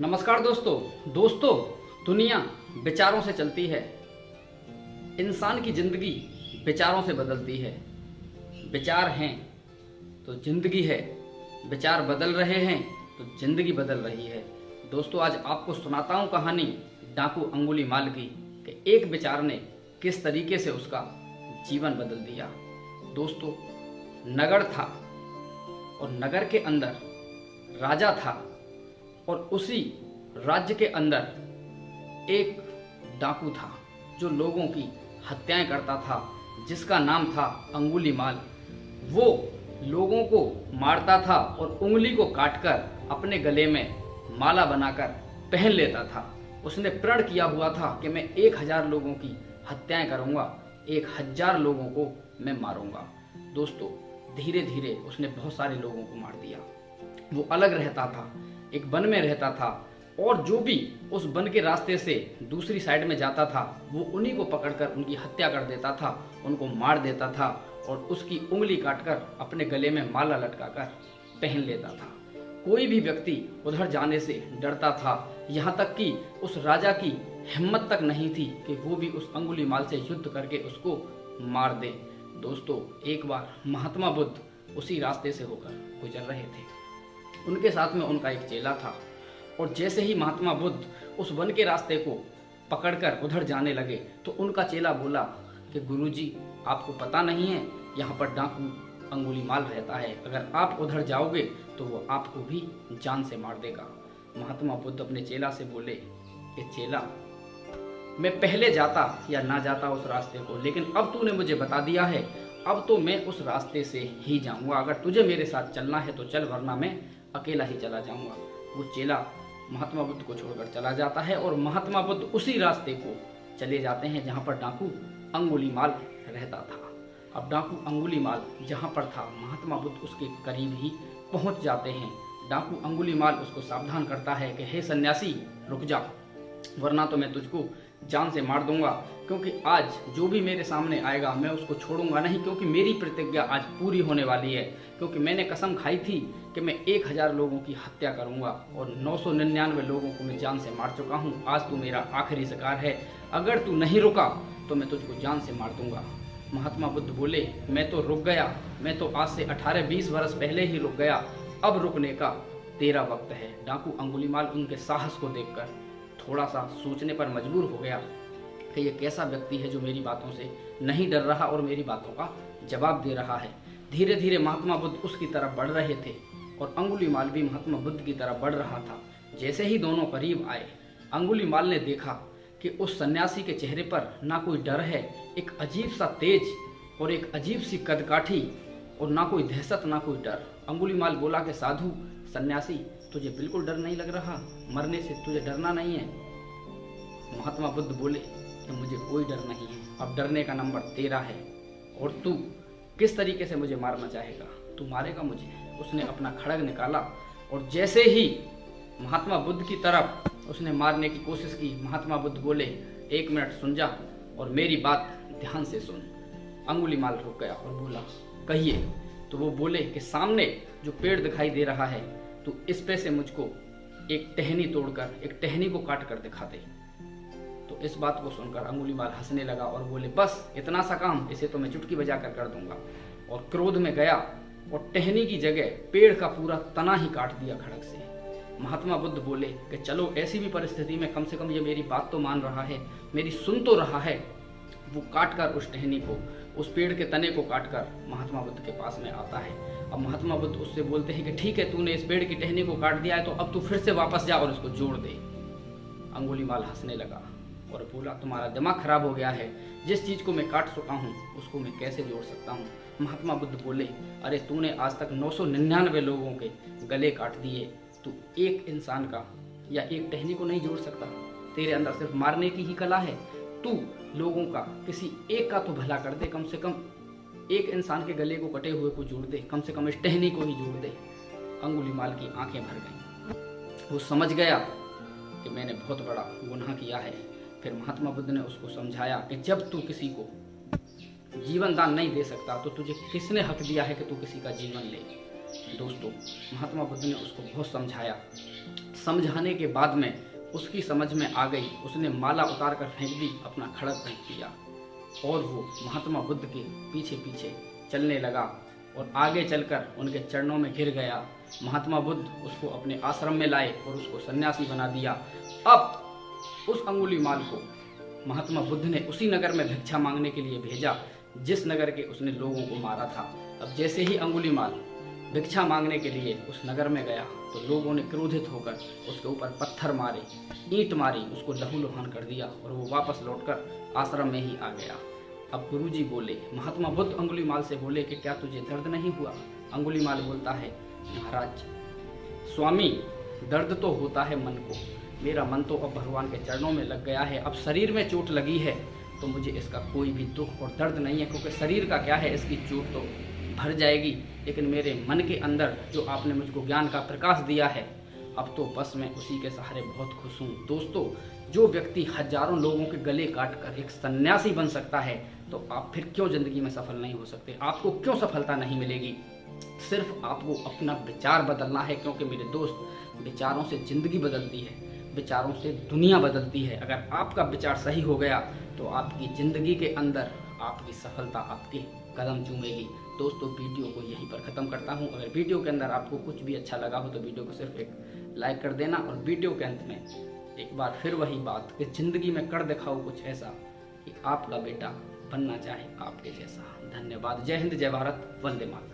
नमस्कार दोस्तों दुनिया विचारों से चलती है। इंसान की जिंदगी विचारों से बदलती है। विचार हैं तो जिंदगी है, विचार बदल रहे हैं तो जिंदगी बदल रही है। दोस्तों, आज आपको सुनाता हूँ कहानी डाकू अंगुलीमाल की कि एक विचार ने किस तरीके से उसका जीवन बदल दिया। दोस्तों, नगर था और नगर के अंदर राजा था और उसी राज्य के अंदर एक डाकू था जो लोगों की हत्याएं करता था, जिसका नाम था अंगुलीमाल। वो लोगों को मारता था और उंगली को काटकर अपने गले में माला बनाकर पहन लेता था। उसने प्रण किया हुआ था कि मैं 1000 लोगों की हत्याएं करूंगा, 1000 लोगों को मैं मारूंगा। दोस्तों, धीरे धीरे उसने बहुत सारे लोगों को मार दिया। वो अलग रहता था, एक वन में रहता था और जो भी उस वन के रास्ते से दूसरी साइड में जाता था वो उन्हीं को पकड़कर उनकी हत्या कर देता था, उनको मार देता था और उसकी उंगली काटकर अपने गले में माला लटकाकर पहन लेता था। कोई भी व्यक्ति उधर जाने से डरता था, यहाँ तक कि उस राजा की हिम्मत तक नहीं थी कि वो भी उस अंगुलीमाल से युद्ध करके उसको मार दे। दोस्तों, एक बार महात्मा बुद्ध उसी रास्ते से होकर गुजर रहे थे। उनके साथ में उनका एक चेला था और जैसे ही महात्मा बुद्ध उस वन के रास्ते को पकड़कर उधर जाने लगे तो उनका चेला बोला कि गुरुजी, आपको पता नहीं है यहाँ पर डाकू अंगुलीमाल रहता है, अगर आप उधर जाओगे तो वो आपको भी जान से मार देगा। महात्मा बुद्ध अपने चेला से बोले कि चेला, मैं पहले जाता या ना जाता उस रास्ते को, लेकिन अब तूने मुझे बता दिया है, अब तो मैं उस रास्ते से ही जाऊंगा। अगर तुझे मेरे साथ चलना है तो चल, वरना मैं अकेला ही चला जाऊंगा। वो चेला महात्मा बुद्ध को छोड़कर चला जाता है और महात्मा बुद्ध उसी रास्ते को चले जाते हैं जहां पर डाकू अंगुलीमाल रहता था। अब डाकू अंगुलीमाल जहां पर था, महात्मा बुद्ध उसके करीब ही पहुंच जाते हैं। डाकू अंगुलीमाल उसको सावधान करता है कि हे सन्यासी, रुक जा, वरना तो मैं तुझको जान से मार दूंगा, क्योंकि आज जो भी मेरे सामने आएगा मैं उसको छोड़ूंगा नहीं, क्योंकि मेरी प्रतिज्ञा आज पूरी होने वाली है। क्योंकि मैंने कसम खाई थी कि मैं 1000 लोगों की हत्या करूंगा और 999 लोगों को मैं जान से मार चुका हूं। आज तू मेरा आखिरी शिकार है, अगर तू नहीं रुका तो मैं तुझको जान से मार दूंगा। महात्मा बुद्ध बोले, मैं तो रुक गया, मैं तो आज से 18-20 वर्ष पहले ही रुक गया, अब रुकने का तेरा वक्त है। डाकू अंगुलीमाल उनके साहस को देखकर थोड़ा सा सोचने पर मजबूर हो गया कि ये कैसा व्यक्ति है जो मेरी बातों से नहीं डर रहा और मेरी बातों का जवाब दे रहा है। धीरे धीरे महात्मा बुद्ध उसकी तरफ बढ़ रहे थे और अंगुलीमाल भी महात्मा बुद्ध की तरफ बढ़ रहा था। जैसे ही दोनों करीब आए, अंगुलीमाल ने देखा कि उस सन्यासी के चेहरे पर ना कोई डर है, एक अजीब सा तेज और एक अजीब सी कदकाठी, और ना कोई दहशत ना कोई डर। अंगुलीमाल बोला कि साधु सन्यासी, तुझे बिल्कुल डर नहीं लग रहा? मरने से तुझे डरना नहीं है? महात्मा बुद्ध बोले कि मुझे कोई डर नहीं है, अब डरने का नंबर तेरा है, और तू किस तरीके से मुझे मारना चाहेगा? तू मारेगा मुझे? उसने अपना खड्ग निकाला और जैसे ही महात्मा बुद्ध की तरफ उसने मारने की कोशिश की, महात्मा बुद्ध बोले, 1 मिनट सुन जा और मेरी बात ध्यान से सुन। अंगुलीमाल रुक गया और बोला, कहिए। तो वो बोले कि सामने जो पेड़ दिखाई दे रहा है, तो इस पे से मुझको एक टहनी तोड़कर, एक टहनी को काट कर दिखा दे। तो इस बात को सुनकर अंगुलीमाल हंसने लगा और बोले, बस इतना सा काम, इसे तो मैं चुटकी बजाकर कर दूंगा। और क्रोध में गया और टहनी की जगह पेड़ का पूरा तना ही काट दिया खड्ग से। महात्मा बुद्ध बोले कि चलो, ऐसी भी परिस्थिति में कम से कम ये मेरी बात तो मान रहा है, मेरी सुन तो रहा है। वो काटकर उस टहनी को, उस पेड़ के तने को काटकर महात्मा बुद्ध के पास में आता है। अब महात्मा बुद्ध उससे बोलते हैं कि ठीक है, तूने इस पेड़ की टहनी को काट दिया है, तो अब तू फिर से वापस जा और इसको जोड़ दे। अंगुलीमाल हंसने लगा और बोला, तुम्हारा दिमाग खराब हो गया है, जिस चीज को मैं काट चुका हूँ उसको मैं कैसे जोड़ सकता हूँ? महात्मा बुद्ध बोले, अरे तूने आज तक 999 लोगों के गले काट दिए, तू एक इंसान का या एक टहनी को नहीं जोड़ सकता? तेरे अंदर सिर्फ मारने की ही कला है। तू लोगों का किसी एक का तो भला कर दे, कम से कम एक इंसान के गले को कटे हुए को जोड़ दे, कम से कम इस टहनी को ही जोड़ दे। अंगुलीमाल की आंखें भर गईं। वो समझ गया कि मैंने बहुत बड़ा गुनाह किया है। फिर महात्मा बुद्ध ने उसको समझाया कि जब तू किसी को जीवन दान नहीं दे सकता तो तुझे किसने हक दिया है कि तू किसी का जीवन ले? दोस्तों महात्मा बुद्ध ने उसको बहुत समझाया। समझाने के बाद में उसकी समझ में आ गई, उसने माला उतार कर फेंक दी, अपना खड़ग फेंक दिया और वो महात्मा बुद्ध के पीछे पीछे चलने लगा और आगे चलकर उनके चरणों में गिर गया। महात्मा बुद्ध उसको अपने आश्रम में लाए और उसको सन्यासी बना दिया। अब उस अंगुलीमाल को महात्मा बुद्ध ने उसी नगर में भिक्षा मांगने के लिए भेजा जिस नगर के उसने लोगों को मारा था। अब जैसे ही अंगुलीमाल भिक्षा मांगने के लिए उस नगर में गया तो लोगों ने क्रोधित होकर उसके ऊपर पत्थर मारे, ईंट मारी, उसको लहूलुहान कर दिया और वो वापस लौटकर आश्रम में ही आ गया। अब गुरुजी बोले, महात्मा बुद्ध अंगुलीमाल से बोले कि क्या तुझे दर्द नहीं हुआ? अंगुलीमाल बोलता है, महाराज स्वामी दर्द तो होता है मन को, मेरा मन तो अब भगवान के चरणों में लग गया है। अब शरीर में चोट लगी है तो मुझे इसका कोई भी दुख और दर्द नहीं है, क्योंकि शरीर का क्या है, इसकी चोट तो भर जाएगी, लेकिन मेरे मन के अंदर जो आपने मुझको ज्ञान का प्रकाश दिया है, अब तो बस मैं उसी के सहारे बहुत खुश हूँ। दोस्तों जो व्यक्ति हजारों लोगों के गले काट कर एक सन्यासी बन सकता है तो आप फिर क्यों जिंदगी में सफल नहीं हो सकते? आपको क्यों सफलता नहीं मिलेगी? सिर्फ आपको अपना विचार बदलना है, क्योंकि मेरे दोस्त विचारों से जिंदगी बदलती है, विचारों से दुनिया बदलती है। अगर आपका विचार सही हो गया तो आपकी ज़िंदगी के अंदर आपकी सफलता आपके कदम चूमेगी। दोस्तों वीडियो को यहीं पर ख़त्म करता हूं। अगर वीडियो के अंदर आपको कुछ भी अच्छा लगा हो तो वीडियो को सिर्फ एक लाइक कर देना और वीडियो के अंत में एक बार फिर वही बात कि ज़िंदगी में कर दिखाओ कुछ ऐसा कि आपका बेटा बनना चाहे आपके जैसा। धन्यवाद। जय हिंद, जय भारत, वंदे मातरम।